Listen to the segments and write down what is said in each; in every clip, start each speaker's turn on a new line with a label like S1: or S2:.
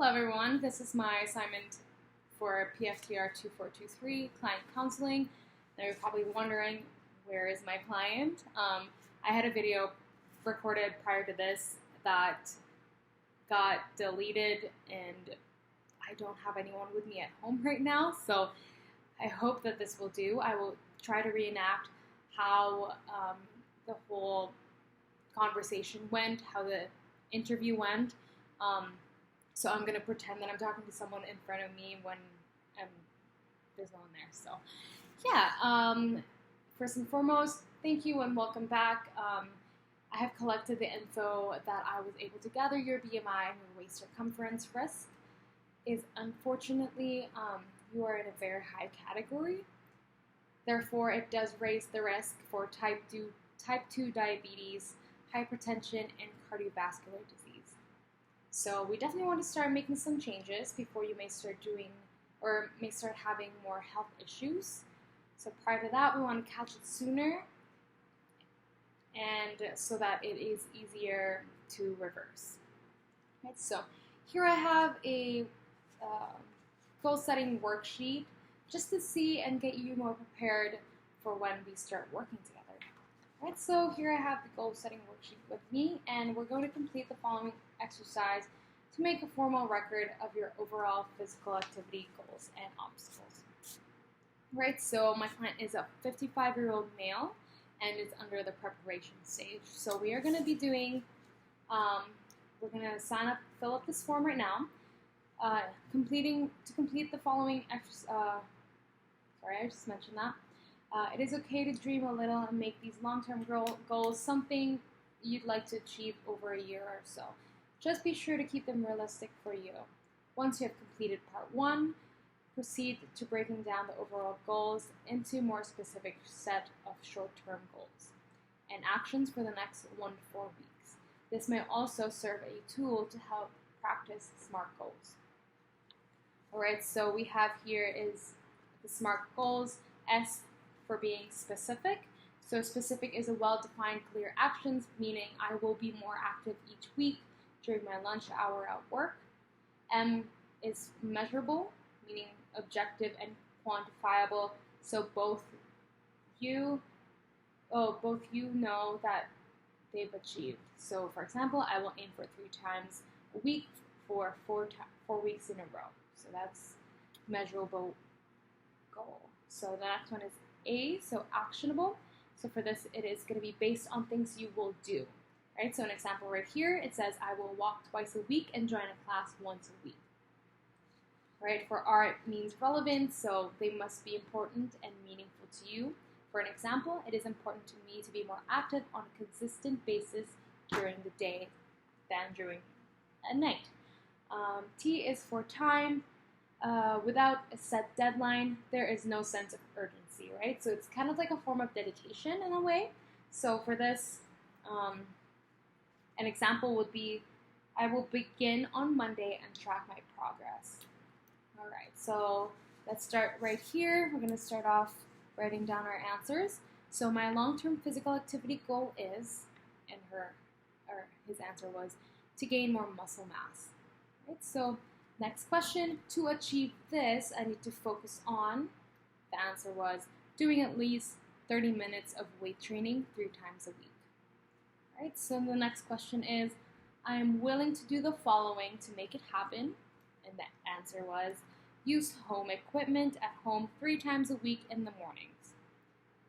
S1: Hello everyone, this is my assignment for PFTR2423 client counseling. Now you're probably wondering, where is my client? I had a video recorded prior to this that got deleted and I don't have anyone with me at home right now, so I hope that this will do. I will try to reenact how the whole conversation went, how the interview went. So I'm going to pretend that I'm talking to someone in front of me when there's no one there. So yeah, first and foremost, thank you and welcome back. I have collected the info that I was able to gather. Your BMI and your waist circumference risk is unfortunately, you are in a very high category. Therefore, it does raise the risk for type 2 diabetes, hypertension, and cardiovascular disease. So we definitely want to start making some changes before you may start having more health issues. So prior to that, we want to catch it sooner, and so that it is easier to reverse. Right, so here I have a goal setting worksheet just to see and get you more prepared for when we start working together. Right, so here I have the goal setting worksheet with me, and we're going to complete the following exercise to make a formal record of your overall physical activity goals and obstacles. Right, so my client is a 55-year-old male and is under the preparation stage. So we are going to be doing, we're going to fill up this form right now. To complete the following exercise, sorry, I just mentioned that. It is okay to dream a little and make these long-term goals something you'd like to achieve over a year or so. Just be sure to keep them realistic for you. Once you have completed part 1, proceed to breaking down the overall goals into more specific set of short-term goals and actions for the next 1 to 4 weeks. This may also serve a tool to help practice SMART goals. Alright, so we have here is the SMART goals. S for being specific. So specific is a well-defined, clear actions, meaning I will be more active each week during my lunch hour at work. M is measurable, meaning objective and quantifiable. So both you know that they've achieved. So for example, I will aim for 3 times a week for 4 weeks in a row. So that's measurable goal. So the next one is A, so actionable. So for this, it is going to be based on things you will do. Right? So an example right here, it says I will walk twice a week and join a class once a week. Right? For R, it means relevant, so they must be important and meaningful to you. For an example, it is important to me to be more active on a consistent basis during the day than during a night. T is for time. Without a set deadline, there is no sense of urgency, right? So it's kind of like a form of dedication in a way. So for this, an example would be, I will begin on Monday and track my progress. All right, so let's start right here. We're going to start off writing down our answers. So my long-term physical activity goal is, and his answer was, to gain more muscle mass. Right, so next question, to achieve this, I need to focus on, the answer was, doing at least 30 minutes of weight training 3 times a week. Right, so the next question is, I am willing to do the following to make it happen, and the answer was, use home equipment at home 3 times a week in the mornings.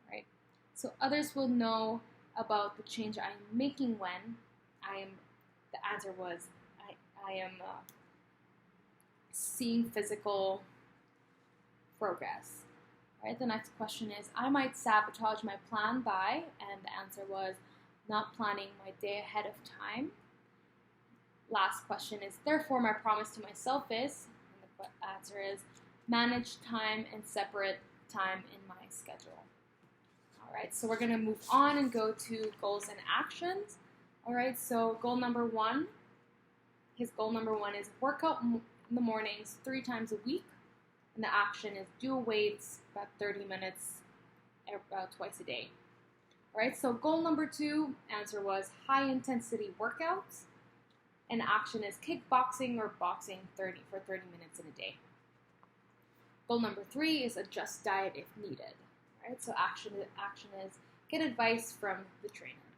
S1: Right, so others will know about the change I am making when the answer was, I am seeing physical progress. Right, the next question is, I might sabotage my plan by, and the answer was, not planning my day ahead of time. Last question is, therefore my promise to myself is, and the answer is, manage time and separate time in my schedule. All right, so we're going to move on and go to goals and actions. All right, so goal number 1, his goal number 1 is workout in the mornings 3 times a week, and the action is do weights about 30 minutes twice a day. All right, so goal number 2, answer was high intensity workouts, And action is kickboxing or boxing for 30 minutes in a day. Goal number 3 is adjust diet if needed. Right? So action is get advice from the trainer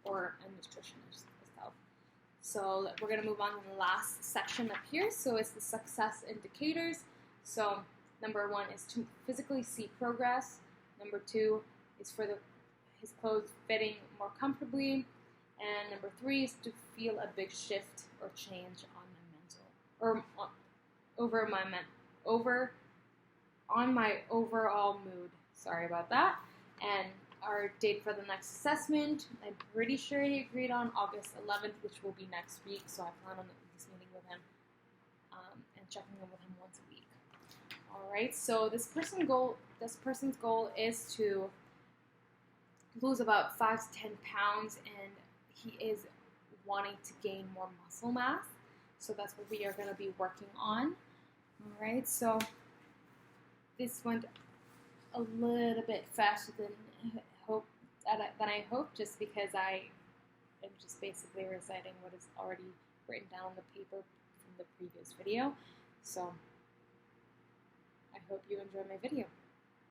S1: or a nutritionist itself. So we're going to move on to the last section up here. So it's the success indicators. So number 1 is to physically see progress. Number 2 is for his clothes fitting more comfortably. And number 3 is to feel a big shift or change on my overall mood. Sorry about that. And our date for the next assessment, I'm pretty sure he agreed on August 11th, which will be next week. So I plan on at least meeting with him and checking in with him once a week. All right. So this person's goal is to lose about 5 to 10 pounds, and he is wanting to gain more muscle mass. So that's what we are going to be working on. All right. So this went a little bit faster than I hoped, just because I am just basically reciting what is already written down on the paper from the previous video. So I hope you enjoy my video.